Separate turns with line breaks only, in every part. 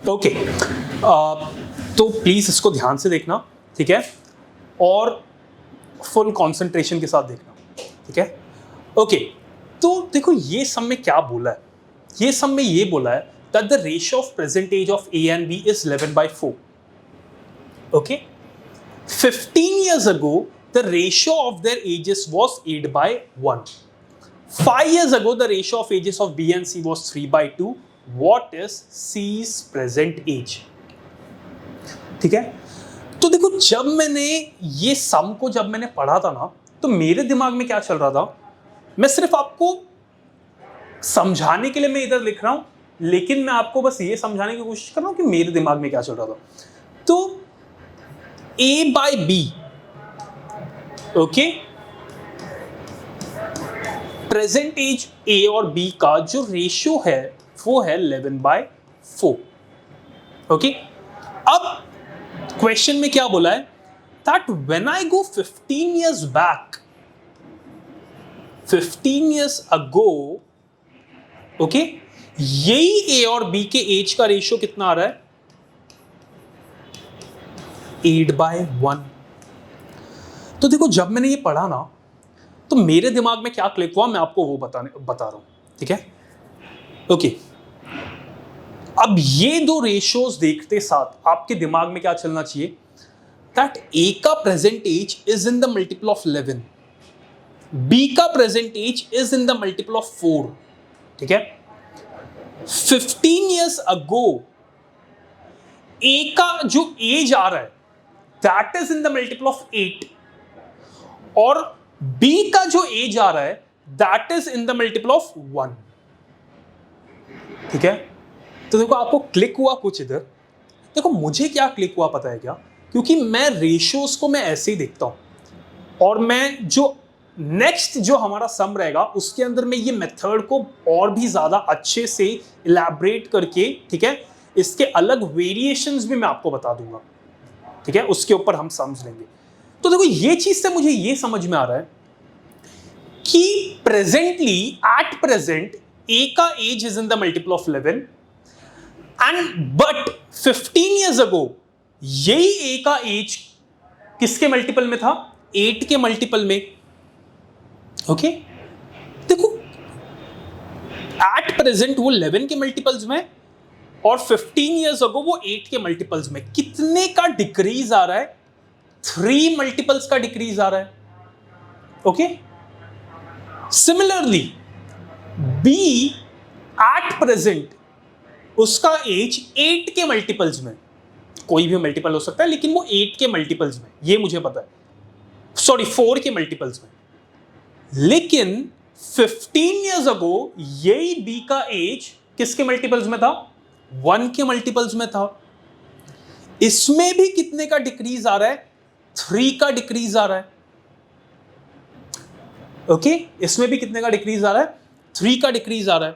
Okay, तो please इसको ध्यान से देखना, ठीक है, और फुल कंसंट्रेशन के साथ देखना, ठीक है। ओके, तो देखो ये सब में क्या बोला है, ये सब में ये बोला है that the ratio of present age of A and B is 11/4. Okay, 15 years ago the ratio of their ages was 8/1. 5 years ago the ratio of ages of B and C was 3/2. What is C's present age? ठीक है, तो देखो जब मैंने ये सम को जब मैंने पढ़ा था ना, तो मेरे दिमाग में क्या चल रहा था, मैं सिर्फ आपको समझाने के लिए मैं इधर लिख रहा हूं, लेकिन मैं आपको बस ये समझाने की कोशिश कर रहा हूं कि मेरे दिमाग में क्या चल रहा था। तो A/B, okay, present age A और B का जो रेशियो है वो है 11/4। ओके, अब क्वेश्चन में क्या बोला है, that when I go 15 years back, 15 years ago, okay, यही A और B के एज का रेशियो कितना आ रहा है, 8/1। तो देखो जब मैंने ये पढ़ा ना, तो मेरे दिमाग में क्या क्लिक हुआ, मैं आपको वो बता रहा हूं, ठीक है। ओके, अब ये दो रेशियोज देखते साथ आपके दिमाग में क्या चलना चाहिए, दैट A का present age is in the multiple of 11, B का present age is in the multiple of 4, ठीक है। 15 years अगो A का जो एज आ रहा है that is in the multiple of 8, और B का जो एज आ रहा है that is in the multiple of 1, ठीक है। तो देखो आपको क्लिक हुआ कुछ इधर, देखो मुझे क्या क्लिक हुआ पता है क्या, क्योंकि मैं रेशियोज को मैं ऐसे ही देखता हूं, और मैं जो नेक्स्ट जो हमारा सम रहेगा उसके अंदर मैं ये मेथड को और भी ज्यादा अच्छे से इलैबोरेट करके, ठीक है, इसके अलग वेरिएशंस भी मैं आपको बता दूंगा, ठीक है, उसके ऊपर हम समझ लेंगे। तो देखो ये चीज से मुझे ये समझ में आ रहा है कि प्रेजेंटली एट प्रेजेंट A का age is in the multiple of 11, and but 15 years ago यही A का एज किसके मल्टीपल में था, 8 के मल्टीपल में। ओके, देखो एट प्रेजेंट वो 11 के मल्टीपल्स में, और 15 years अगो वो 8 के मल्टीपल्स में। कितने का डिक्रीज आ रहा है, 3 मल्टीपल्स का डिक्रीज आ रहा है। Okay, similarly B at present उसका एज 8 के मल्टीपल्स में, कोई भी मल्टीपल हो सकता है लेकिन वो 8 के मल्टीपल्स में, ये मुझे पता है, सॉरी 4 के मल्टीपल्स में। लेकिन 15 years अगो यही B का एज किसके मल्टीपल्स में था, 1 के मल्टीपल्स में था। इसमें भी कितने का डिक्रीज आ रहा है, 3 का डिक्रीज आ रहा है। ओके, इसमें भी कितने का डिक्रीज आ रहा है, 3 का डिक्रीज आ रहा है।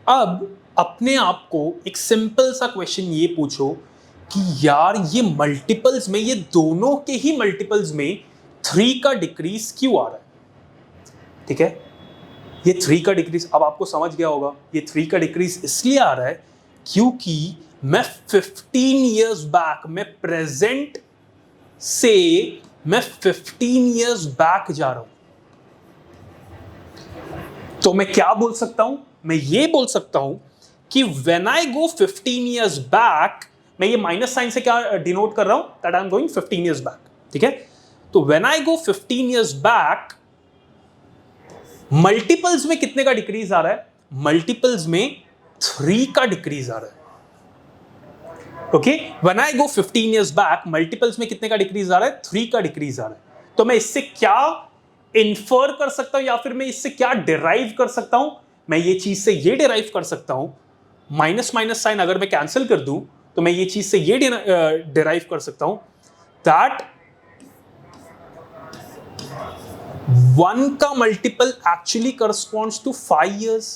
अब अपने आप को एक सिंपल सा क्वेश्चन ये पूछो कि यार ये मल्टीपल्स में, ये दोनों के ही मल्टीपल्स में 3 का डिक्रीज क्यों आ रहा है, ठीक है। ये 3 का डिक्रीज, अब आपको समझ गया होगा, ये 3 का डिक्रीज इसलिए आ रहा है क्योंकि मैं 15 years बैक, मैं प्रेजेंट से मैं 15 years बैक जा रहा हूं। तो मैं क्या बोल सकता हूं, मैं ये बोल सकता हूं कि when I go 15 years back, मैं ये माइनस साइन से क्या डिनोट कर रहा हूं, that I am going 15 years back, ठीक है। तो when I go 15 years back, multiples में कितने का डिक्रीज आ रहा है, मल्टीपल्स में 3 का डिक्रीज आ रहा है। Okay, when I go 15 years back, multiples में कितने का डिक्रीज आ रहा है, 3 का डिक्रीज आ रहा है। तो मैं इससे क्या इन्फर कर सकता हूं, या फिर मैं इससे क्या डिराइव कर सकता हूं, मैं ये चीज से ये डिराइव कर सकता हूं, माइनस माइनस साइन अगर मैं कैंसिल कर दूं तो मैं ये चीज से ये डिराइव कर सकता हूं दैट 1 का multiple actually corresponds to 5 years।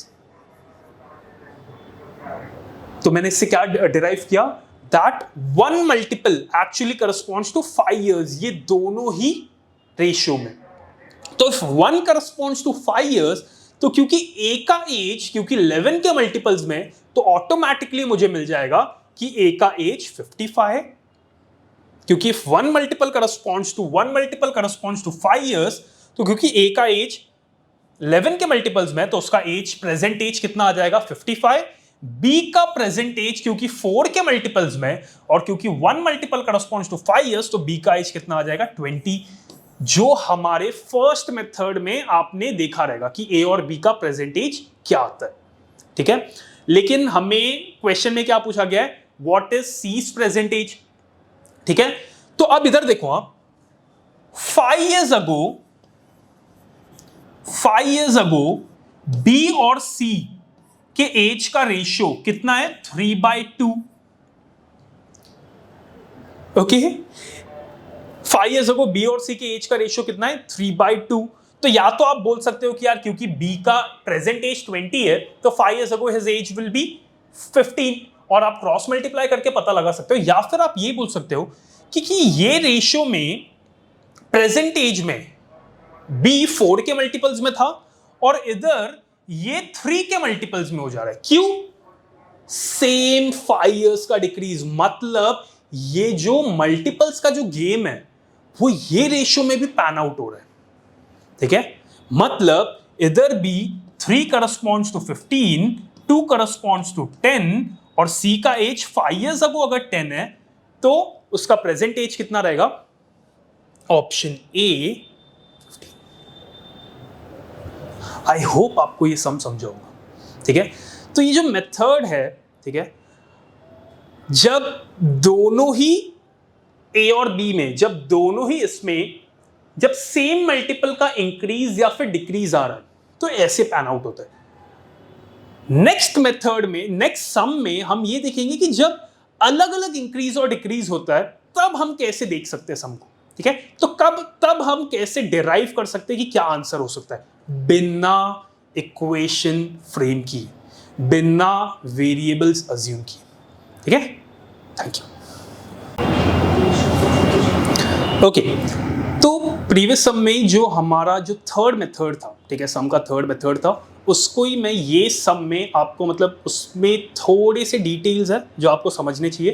तो मैंने इससे क्या डिराइव किया, that 1 multiple actually corresponds to 5 years, ये दोनों ही रेशियो में। तो इफ 1 करस्पॉन्ड्स टू 5 years, तो क्योंकि ए का एज क्योंकि 11 के मल्टीपल्स में, तो ऑटोमेटिकली मुझे मिल जाएगा कि ए का एज 55 है, क्योंकि if one multiple corresponds to 5 years, तो क्योंकि ए का एज 11 के मल्टीपल्स में, तो उसका एज प्रेजेंट एज कितना आ जाएगा 55। बी का प्रेजेंट एज क्योंकि 4 के मल्टीपल्स में और क्योंकि 1 मल्टीपल करस्पॉन्ड्स टू 5 इयर्स, तो बी का एज कितना आ जाएगा 20, जो हमारे फर्स्ट मेथड में आपने देखा रहेगा कि ए और बी का प्रेजेंट एज क्या आता है, ठीक है। लेकिन हमें क्वेश्चन में क्या पूछा गया है, व्हाट इज सी's प्रेजेंट एज, ठीक है। तो अब इधर देखो आप, 5 years ago बी और सी के एज का रेशियो कितना है 3/2, ओके। 5 years ago बी और सी के एज का रेशियो कितना है 3/2। तो या तो आप बोल सकते हो कि यार क्योंकि बी का प्रेजेंट एज 20 है, तो 5 years ago his age will be 15, और आप क्रॉस मल्टीप्लाई करके पता लगा सकते हो। या फिर आप ये बोल सकते हो कि ये रेशियो में प्रेजेंट एज में बी 4 के मल्टीपल्स में था और इधर ये 3 के मल्टीपल्स में हो जा रहा है। क्यों? सेम 5 इयर्स का डिक्रीज, मतलब ये जो मल्टीपल्स का जो गेम है वो ये रेशियो में भी पैन आउट हो रहा है, ठीक है। मतलब इधर भी 3 करस्पॉन्ड्स टू 15, 2 करस्पॉन्ड्स टू 10 और सी का एज 5 इयर्स अगो अगर 10 है, तो उसका प्रेजेंट एज कितना रहेगा, ऑप्शन ए 15। आई होप आपको ये समझ होगा, ठीक है। तो ये जो मेथड है, ठीक है, जब दोनों ही ए और बी में, जब दोनों ही इसमें जब सेम मल्टीपल का इंक्रीज या फिर डिक्रीज आ रहा है, तो ऐसे पैन आउट होता है। नेक्स्ट मेथड में, नेक्स्ट सम में हम ये देखेंगे कि जब अलग अलग इंक्रीज और डिक्रीज होता है, तब हम कैसे देख सकते हैं सम को, ठीक है। तो तब हम कैसे डिराइव कर सकते हैं कि क्या आंसर हो सकता है, बिना इक्वेशन फ्रेम की, बिना वेरिएबल्स अज्यूम की, ठीक है। Thank you. ओके, तो प्रीवियस सम में जो हमारा जो थर्ड मेथड था, ठीक है, सम का थर्ड मेथड था, उसको ही मैं ये सम में आपको, मतलब उसमें थोड़े से डिटेल्स है जो आपको समझने चाहिए,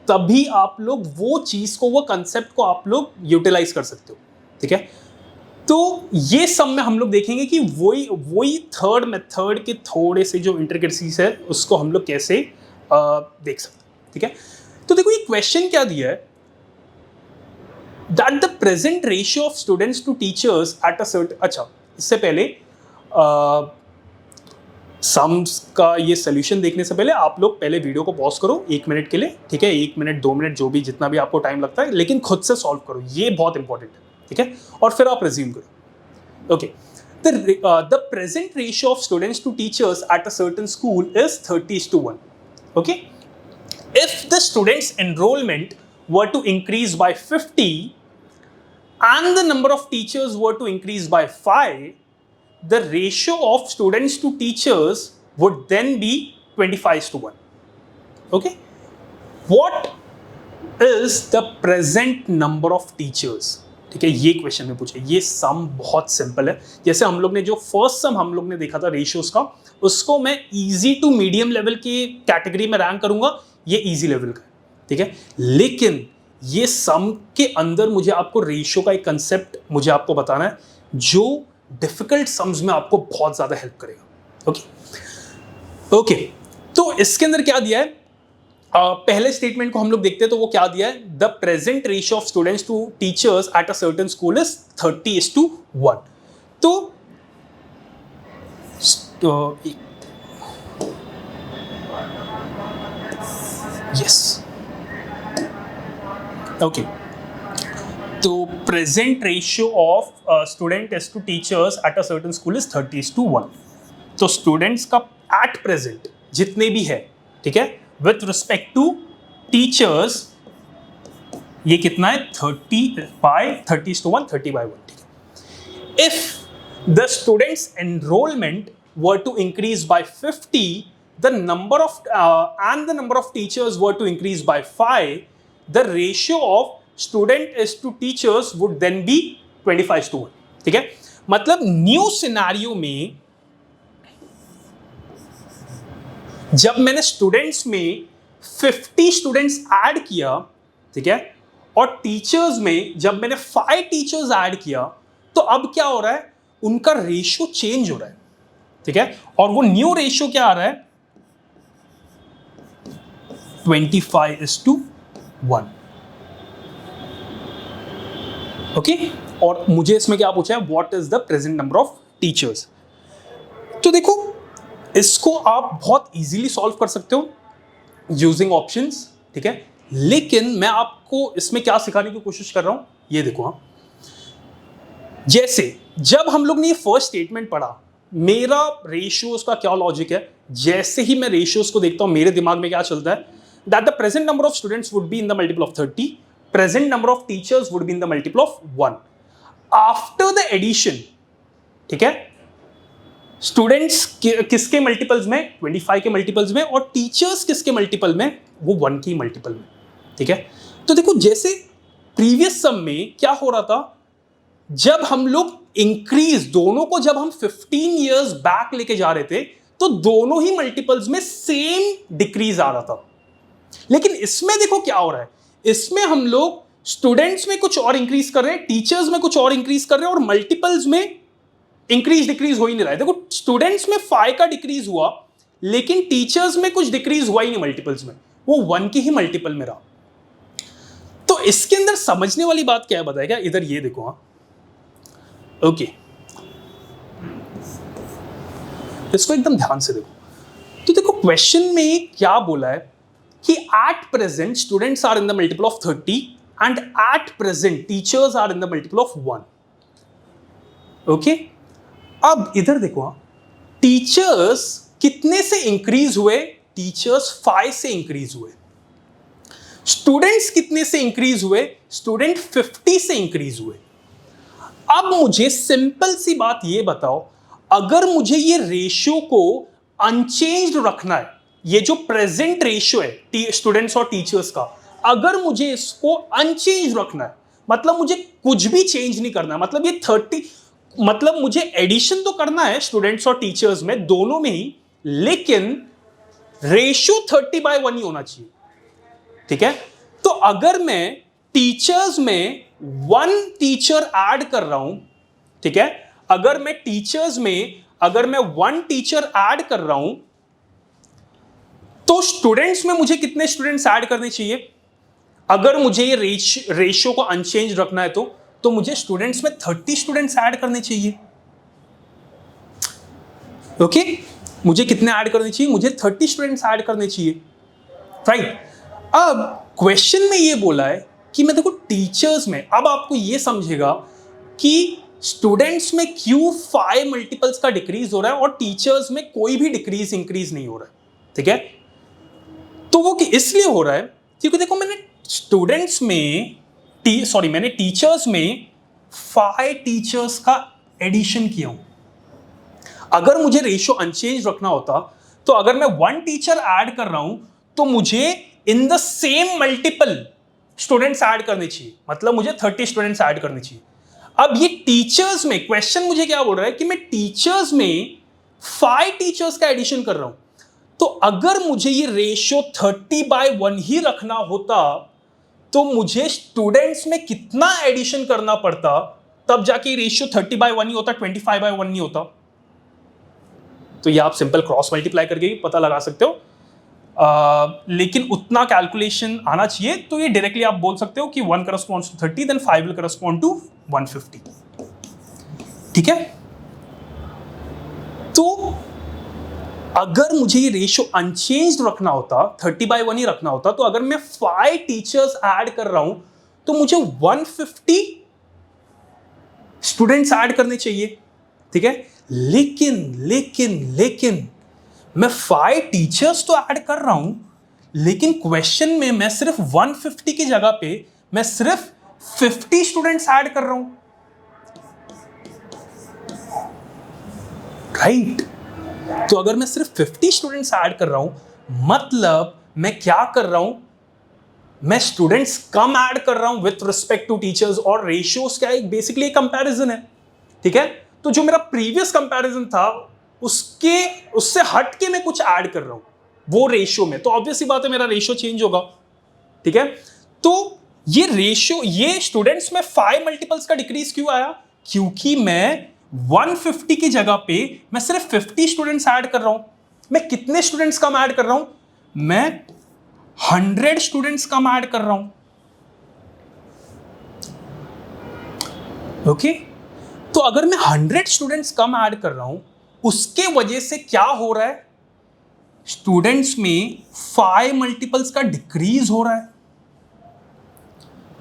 तभी आप लोग वो चीज़ को, वो कंसेप्ट को आप लोग यूटिलाइज कर सकते हो, ठीक है। तो ये सम में हम लोग देखेंगे कि वही थर्ड मेथड के थोड़े से जो इंट्रिकेसीज है उसको हम लोग कैसे देख सकते हैं, ठीक है। तो देखो ये क्वेश्चन क्या दिया है, that the present ratio of students to teachers at a certain, अच्छा इससे पहले सम्स का ये सोल्यूशन देखने से पहले आप लोग पहले वीडियो को पॉज करो 1 मिनट के लिए, ठीक है, 1 मिनट 2 मिनट जो भी जितना भी आपको टाइम लगता है, लेकिन खुद से सॉल्व करो, ये बहुत इंपॉर्टेंट है, ठीक है। और फिर आप रिज्यूम करो। Okay, the present ratio of students to teachers at a certain school is 30:1। Okay, if the students enrolment were to increase by 50 and the number of teachers were to increase by 5, the ratio of students to teachers would then be 25:1. Okay, what is the present number of teachers? ठीक है, ये question में पूछे, ये सम बहुत simple है। जैसे हम लोग ने जो फर्स्ट सम हम लोग ने देखा था रेशियोज का, उसको मैं इजी टू मीडियम लेवल की कैटेगरी में रैंक करूंगा, ये इजी लेवल का, ठीक है। लेकिन ये सम के अंदर मुझे आपको रेशियो का एक कंसेप्ट मुझे आपको बताना है जो डिफिकल्ट सम्स में आपको बहुत ज्यादा हेल्प करेगा। ओके, तो इसके अंदर क्या दिया है, पहले स्टेटमेंट को हम लोग देखते हैं, तो वो क्या दिया है, the present ratio of students to teachers at a certain school is 30:1। तो यस, ओके, तो present ratio of student to teachers at a certain school is 30:1। तो स्टूडेंट्स का एट प्रेजेंट जितने भी है, ठीक है, विथ रिस्पेक्ट टू टीचर्स ये कितना है 30:1, 30:1, ठीक है। If the students enrolment were to increase by 50, the number of teachers were to increase by 5, the ratio of student is to teachers would then be 25:1, ठीक है। मतलब न्यू सिनेरियो में जब मैंने स्टूडेंट्स में 50 स्टूडेंट्स ऐड किया, ठीक है, और टीचर्स में जब मैंने 5 टीचर्स ऐड किया, तो अब क्या हो रहा है, उनका रेशियो चेंज हो रहा है, ठीक है, और वो न्यू रेशियो क्या आ रहा है, 25:1। ओके, और मुझे इसमें क्या पूछा है, what is the present number of teachers. तो देखो, इसको आप बहुत इजीली सॉल्व कर सकते हो यूजिंग ऑप्शंस, ठीक है, लेकिन मैं आपको इसमें क्या सिखाने की कोशिश कर रहा हूं, ये देखो। हाँ, जैसे जब हम लोग ने ये फर्स्ट स्टेटमेंट पढ़ा, मेरा रेशियोज का क्या लॉजिक है, जैसे ही मैं रेशियोज को देखता हूं मेरे दिमाग में क्या चलता है, that the present number of students would be in the multiple of 30, present number of teachers would be in the multiple of 1 after the addition, ठीक है, स्टूडेंट्स किसके मल्टीपल्स में, 25 के मल्टीपल्स में, और टीचर्स किसके मल्टीपल में, वो 1 के मल्टीपल में, ठीक है। तो देखो, जैसे प्रीवियस सम में क्या हो रहा था, जब हम लोग इंक्रीज दोनों को जब हम 15 इयर्स बैक लेके जा रहे थे, तो दोनों ही मल्टीपल्स में सेम डिक्रीज आ रहा था। लेकिन इसमें देखो क्या हो रहा है, इसमें हम लोग स्टूडेंट्स में कुछ और इंक्रीज कर रहे हैं, टीचर्स में कुछ और इंक्रीज कर रहे हैं, और मल्टीपल्स में इंक्रीज डिक्रीज हो ही नहीं रहा है। देखो, स्टूडेंट्स में 5 का डिक्रीज हुआ, लेकिन टीचर्स में कुछ डिक्रीज हुआ ही नहीं मल्टीपल्स में, वो 1 के ही मल्टीपल में रहा। तो इसके अंदर समझने वाली बात क्या है बताएगा, इधर ये देखो। हाँ, ओके, इसको एकदम ध्यान से देखो। तो देखो, क्वेश्चन में क्या बोला है कि at present students are in the multiple of 30 and at present teachers are in the multiple of 1। Okay, अब इधर देखो, टीचर्स कितने से इंक्रीज हुए, टीचर्स 5 से इंक्रीज हुए। स्टूडेंट्स कितने से इंक्रीज हुए, स्टूडेंट 50 से इंक्रीज हुए। अब मुझे सिंपल सी बात ये बताओ, अगर मुझे ये रेशियो को अनचेंज्ड रखना है, ये जो प्रेजेंट रेशियो है स्टूडेंट्स और टीचर्स का, अगर मुझे इसको अनचेंज रखना है, मतलब मुझे कुछ भी चेंज नहीं करना है, मतलब ये 30, मतलब मुझे एडिशन तो करना है स्टूडेंट्स और टीचर्स में, दोनों में ही, लेकिन रेशियो 30/1 ही होना चाहिए, ठीक है। तो अगर मैं टीचर्स में 1 टीचर ऐड कर रहा हूं, ठीक है, अगर मैं टीचर्स में 1 टीचर ऐड कर रहा हूं, तो स्टूडेंट्स में मुझे कितने स्टूडेंट्स ऐड करने चाहिए, अगर मुझे ये रेशियो को अनचेंज रखना है तो मुझे स्टूडेंट्स में 30 स्टूडेंट्स ऐड करने चाहिए। ओके, मुझे कितने ऐड करने चाहिए, मुझे 30 स्टूडेंट्स ऐड करने चाहिए, राइट। अब क्वेश्चन में ये बोला है कि मैं देखो टीचर्स में, अब आपको ये समझेगा कि स्टूडेंट्स में क्यों 5 मल्टीपल्स का डिक्रीज हो रहा है और टीचर्स में कोई भी डिक्रीज इंक्रीज नहीं हो रहा है, ठीक है। तो वो इसलिए हो रहा है क्योंकि देखो, मैंने स्टूडेंट्स में मैंने टीचर्स में 5 टीचर्स का एडिशन किया हूं। अगर मुझे रेशियो अनचेंज रखना होता, तो अगर मैं 1 टीचर ऐड कर रहा हूं, तो मुझे in the same multiple students add करने चाहिए, मतलब मुझे 30 स्टूडेंट्स ऐड करने चाहिए। अब ये टीचर्स में क्वेश्चन मुझे क्या बोल रहा है कि मैं टीचर्स में 5 टीचर्स का एडिशन कर रहा हूं, तो अगर मुझे ये रेशियो 30/1 ही रखना होता, तो मुझे स्टूडेंट्स में कितना एडिशन करना पड़ता, तब जाके रेशियो 30/1 ही होता, 25/1 नहीं होता। तो ये आप सिंपल क्रॉस मल्टीप्लाई करके भी पता लगा सकते हो, लेकिन उतना कैलकुलेशन आना चाहिए। तो ये डायरेक्टली आप बोल सकते हो कि 1 corresponds to 30, then 5 will correspond to 150, ठीक है। तो अगर मुझे ये रेशियो अनचेंज्ड रखना होता, 30/1 ही रखना होता, तो अगर मैं 5 टीचर्स ऐड कर रहा हूं, तो मुझे 150 स्टूडेंट्स ऐड करने चाहिए, ठीक है। लेकिन मैं 5 टीचर्स तो ऐड कर रहा हूं, लेकिन क्वेश्चन में मैं सिर्फ 150 की जगह पे मैं सिर्फ 50 स्टूडेंट्स ऐड कर रहा हूं, राइट। तो अगर मैं सिर्फ 50 स्टूडेंट्स ऐड कर रहा हूं, मतलब मैं क्या कर रहा हूं, मैं स्टूडेंट्स कम ऐड कर रहा हूं विथ रिस्पेक्ट टू टीचर्स, और रेशियोज क्या है, बेसिकली कंपैरिजन है, ठीक है। तो जो मेरा प्रीवियस कंपैरिजन था उससे हट के मैं कुछ ऐड कर रहा हूं वो रेशियो में, तो ऑब्वियसली बात है मेरा रेशियो चेंज होगा। ठीक है, तो ये रेशियो, ये स्टूडेंट्स में 5 मल्टीपल्स का डिक्रीज क्यों आया? क्योंकि मैं 150 की जगह पे मैं सिर्फ 50 स्टूडेंट्स ऐड कर रहा हूं। मैं कितने स्टूडेंट्स कम ऐड कर रहा हूं? मैं 100 स्टूडेंट्स कम ऐड कर रहा हूं। ओके, तो अगर मैं 100 स्टूडेंट्स कम ऐड कर रहा हूं, उसके वजह से क्या हो रहा है? स्टूडेंट्स में 5 मल्टीपल्स का डिक्रीज हो रहा है।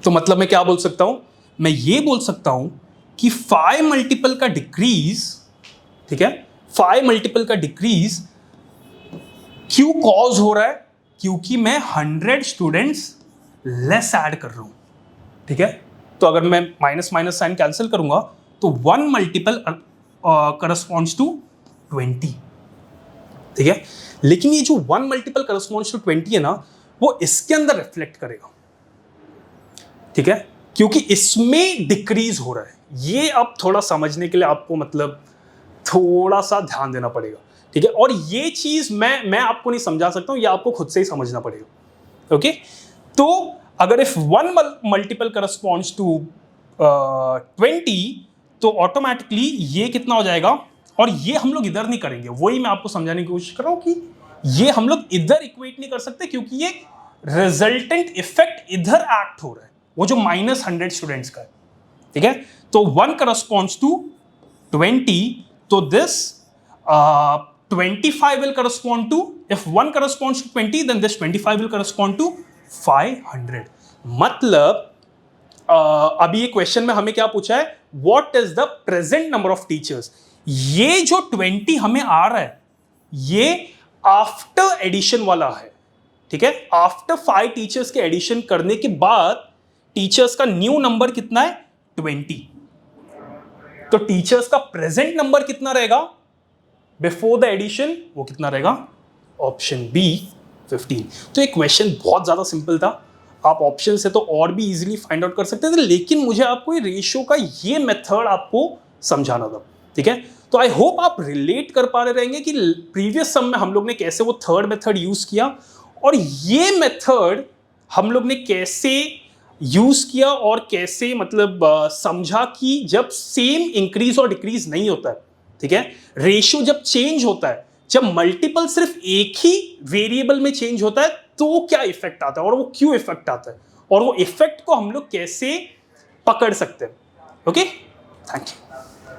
तो मतलब मैं क्या बोल सकता हूं? मैं ये बोल सकता हूं कि 5 मल्टीपल का डिक्रीज, ठीक है, 5 मल्टीपल का डिक्रीज क्यों कॉज हो रहा है? क्योंकि मैं 100 स्टूडेंट्स लेस ऐड कर रहा हूं। ठीक है, तो अगर मैं माइनस माइनस साइन कैंसिल करूंगा तो 1 मल्टीपल करस्पॉन्ड्स टू 20। ठीक है, लेकिन ये जो 1 मल्टीपल करस्पॉन्ड्स टू 20 है ना, वो इसके अंदर रिफ्लेक्ट करेगा। ठीक है, क्योंकि इसमें डिक्रीज हो रहा है। ये अब थोड़ा समझने के लिए आपको मतलब थोड़ा सा ध्यान देना पड़ेगा। ठीक है, और ये चीज मैं आपको नहीं समझा सकता हूं, ये आपको खुद से ही समझना पड़ेगा। ओके, तो अगर इफ 1 मल्टीपल करस्पॉन्ड्स टू 20 तो ऑटोमेटिकली ये कितना हो जाएगा? और ये हम लोग इधर नहीं करेंगे, वही मैं आपको समझाने की कोशिश कर रहा हूं कि ये हम लोग इधर इक्वेट नहीं कर सकते, क्योंकि ये रिजल्टेंट इफेक्ट इधर एक्ट हो रहा है, वो जो -100 स्टूडेंट्स का है। ठीक है, तो 1 करस्पॉन्ड्स टू 20, तो this 25 will correspond to, if 1 corresponds to 20 then this 25 will correspond to 500। मतलब अभी ये क्वेश्चन में हमें क्या पूछा है? What is the present number of teachers. ये जो 20 हमें आ रहा है ये आफ्टर एडिशन वाला है। ठीक है, आफ्टर 5 टीचर्स के एडिशन करने के बाद टीचर्स का न्यू नंबर कितना है? 20। तो टीचर्स का प्रेजेंट नंबर कितना रहेगा बिफोर द एडिशन? वो कितना रहेगा? Option B 15। तो ये क्वेश्चन बहुत ज्यादा सिंपल था, आप ऑप्शन से तो और भी इजीली फाइंड आउट कर सकते थे, लेकिन मुझे आपको ये रेशियो का ये मेथड आपको समझाना था। ठीक है, तो आई होप आप रिलेट कर पा रहे रहेंगे कि प्रीवियस सम में हम लोग ने कैसे वो थर्ड मेथड यूज किया और ये मेथड हम लोग ने कैसे यूज किया और कैसे मतलब समझा कि जब सेम इंक्रीज और डिक्रीज नहीं होता है, ठीक है, रेशियो जब चेंज होता है, जब मल्टीपल सिर्फ एक ही वेरिएबल में चेंज होता है तो क्या इफेक्ट आता है और वो क्यों इफेक्ट आता है और वो इफेक्ट को हम लोग कैसे पकड़ सकते हैं। Okay, thank you.